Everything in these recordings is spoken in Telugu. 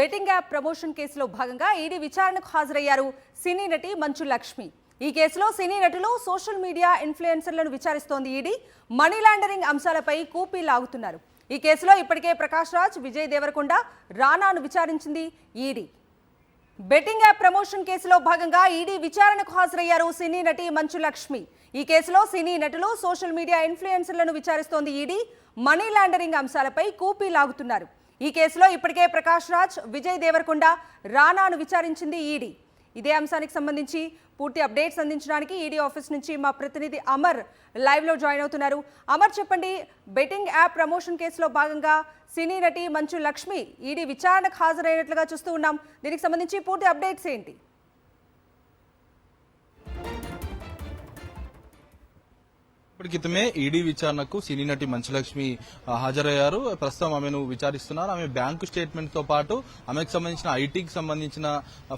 బెట్టింగ్ యాప్ ప్రమోషన్ కేసులో భాగంగా ఈడీ విచారణకు హాజరయ్యారు సినీ నటి మంచు లక్ష్మి. ఈ కేసులో సినీ నటులు సోషల్ మీడియా ఇన్ఫ్లుయెన్సర్లను విచారిస్తోంది ఈడీ. మనీ లాండరింగ్ అంశాలపై కూపీ లాగుతున్నారు. ఈ కేసులో ఇప్పటికే ప్రకాష్ రాజ్, విజయ్ దేవరకొండ, రానాను విచారించింది ఈడీ. బెట్టింగ్ యాప్ ప్రమోషన్ కేసులో భాగంగా ఈడీ విచారణకు హాజరయ్యారు సినీ నటి మంచు లక్ష్మి. ఈ కేసులో సినీ నటులు సోషల్ మీడియా ఇన్ఫ్లుయెన్సర్లను విచారిస్తోంది ఈడీ. మనీ లాండరింగ్ అంశాలపై కూపీ లాగుతున్నారు. ఈ కేసులో ఇప్పటికే ప్రకాష్ రాజ్, విజయ్ దేవరకొండ, రానాను విచారించింది ఈడీ. ఇదే అంశానికి సంబంధించి పూర్తి అప్డేట్స్ అందించడానికి ఈడీ ఆఫీస్ నుంచి మా ప్రతినిధి అమర్ లైవ్ లో జాయిన్ అవుతున్నారు. అమర్, చెప్పండి, బెట్టింగ్ యాప్ ప్రమోషన్ కేసులో భాగంగా సినీ నటి మంచు లక్ష్మి ఈడీ విచారణకు హాజరైనట్లుగా చూస్తూ ఉన్నాం. దీనికి సంబంధించి పూర్తి అప్డేట్స్ ఏంటి? క్రితమే ఈడీ విచారణకు సినీ నటి మంచులక్ష్మి హాజరయ్యారు. ప్రస్తుతం ఆమెను విచారిస్తున్నారు. ఆమె బ్యాంకు స్టేట్మెంట్ తో పాటు ఆమెకు సంబంధించిన ఐటీకి సంబంధించిన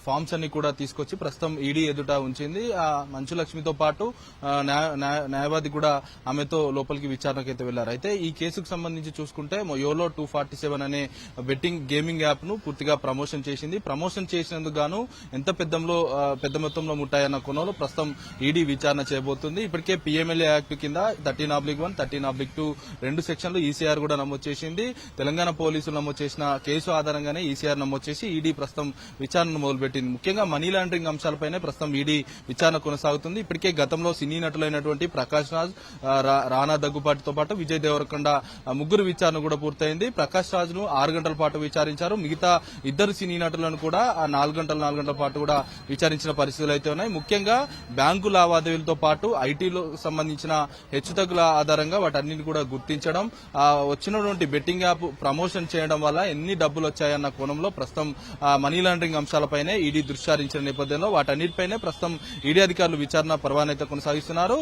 ఫామ్స్ అన్ని కూడా తీసుకొచ్చి ప్రస్తుతం ఈడీ ఎదుట ఉంచింది. మంచులక్ష్మితో పాటు న్యాయవాది కూడా ఆమెతో లోపలికి విచారణకు అయితే వెళ్లారు. అయితే ఈ కేసుకు సంబంధించి చూసుకుంటే యోలో 247 అనే బెట్టింగ్ గేమింగ్ యాప్ ను పూర్తిగా ప్రమోషన్ చేసింది. ప్రమోషన్ చేసినందుకు గాను ఎంత పెద్ద మొత్తంలో ముట్టాయన్న కోణంలో ప్రస్తుతం ఈడీ విచారణ చేయబోతుంది. ఇప్పటికే పిఎంఎల్ఏ యాక్ట్ కింద 13/1, 13/2 రెండు సెక్షన్లు ఈసీఆర్ కూడా నమోదు చేసింది. తెలంగాణ పోలీసులు నమోదు చేసిన కేసు ఆధారంగానే ఈసీఆర్ నమోదు చేసి ఈడీ ప్రస్తుతం విచారణను మొదలుపెట్టింది. ముఖ్యంగా మనీ లాండరింగ్ అంశాలపైనే ప్రస్తుతం ఈడీ విచారణ కొనసాగుతుంది. ఇప్పటికే గతంలో సినీ నటులైనటువంటి ప్రకాష్ రాజ్, రానా దగ్గుపాటితో పాటు విజయ్ దేవరకొండ ముగ్గురు విచారణ కూడా పూర్తయింది. ప్రకాష్ రాజ్ ను 6 గంటల పాటు విచారించారు. మిగతా ఇద్దరు సినీ నటులను కూడా 4 గంటల పాటు కూడా విచారించిన పరిస్థితులు అయితే ఉన్నాయి. ముఖ్యంగా బ్యాంకు లావాదేవీలతో పాటు ఐటీలో సంబంధించిన హెచ్చుతగ్గుల ఆధారంగా వాటన్నింటిని కూడా గుర్తించడం, వచ్చినటువంటి బెట్టింగ్ యాప్ ప్రమోషన్ చేయడం వల్ల ఎన్ని డబ్బులు వచ్చాయన్న కోణంలో ప్రస్తుతం మనీ లాండరింగ్ అంశాలపైనే ఈడీ దృష్టి సారించిన నేపథ్యంలో వాటన్నిటిపైనే ప్రస్తుతం ఈడీ అధికారులు విచారణ పర్వానైతే కొనసాగిస్తున్నారు.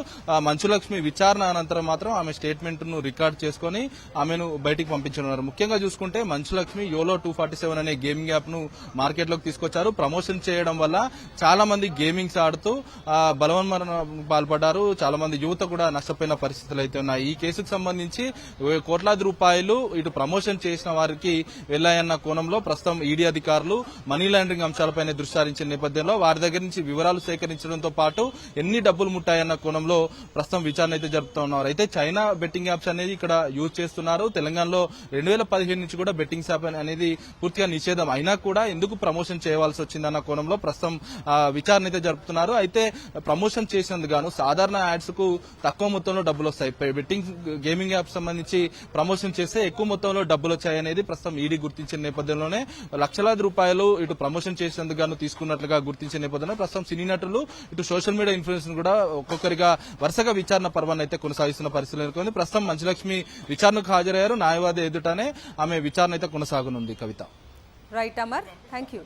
మంచులక్ష్మి విచారణ అనంతరం మాత్రం ఆమె స్టేట్మెంట్ ను రికార్డ్ చేసుకుని ఆమెను బయటికి పంపించనున్నారు. ముఖ్యంగా చూసుకుంటే మంచులక్ష్మి యోలో 247 అనే గేమింగ్ యాప్ ను మార్కెట్ లోకి తీసుకొచ్చారు. ప్రమోషన్ చేయడం వల్ల చాలా మంది గేమింగ్స్ ఆడుతూ బలవన్మరణకు పాల్పడ్డారు. చాలా మంది యువత కూడా నష్టపోయిన పరిస్థితులు అయితే ఉన్నాయి. ఈ కేసుకు సంబంధించి కోట్లాది రూపాయలు ఇటు ప్రమోషన్ చేసిన వారికి వెళ్లాయన్న కోణంలో ప్రస్తుతం ఈడీ అధికారులు మనీ లాండరింగ్ అంశాలపైన దృష్టి సారించిన నేపథ్యంలో వారి దగ్గర నుంచి వివరాలు సేకరించడంతో పాటు ఎన్ని డబ్బులు ముట్టాయన్న కోణంలో ప్రస్తుతం విచారణ అయితే జరుపుతున్నారు. అయితే చైనా బెట్టింగ్ యాప్స్ అనేది ఇక్కడ యూజ్ చేస్తున్నారు. తెలంగాణలో 2015 నుంచి కూడా బెట్టింగ్ యాప్ అనేది పూర్తిగా నిషేధం అయినా కూడా ఎందుకు ప్రమోషన్ చేయవలసి వచ్చిందన్న కోణంలో ప్రస్తుతం విచారణ అయితే జరుపుతున్నారు. అయితే ప్రమోషన్ చేసినందుకు గాను సాధారణ యాడ్స్ కు తక్కువ మొత్తంలో డబ్బులు వస్తాయి. బెట్టింగ్ గేమింగ్ యాప్ సంబంధించి ప్రమోషన్ చేస్తే ఎక్కువ మొత్తంలో డబ్బులు వచ్చాయనేది ప్రస్తుతం ఈడీ గుర్తించిన నేపథ్యంలోనే లక్షలాది రూపాయలు ఇటు ప్రమోషన్ చేసేందుకు గాను తీసుకున్నట్లుగా గుర్తించిన నేపథ్యంలో ప్రస్తుతం సినీ నటులు ఇటు సోషల్ మీడియా ఇన్ఫ్లుయెన్స్ కూడా ఒక్కొక్కరిగా వరుసగా విచారణ పర్వాన్ని అయితే కొనసాగిస్తున్న పరిస్థితులు నెలకొంది. ప్రస్తుతం మంచులక్ష్మి విచారణకు హాజరయ్యారు. న్యాయవాది ఎదుటనే ఆమె విచారణ అయితే కొనసాగనుంది. Kavitha. Right Amar, thank you.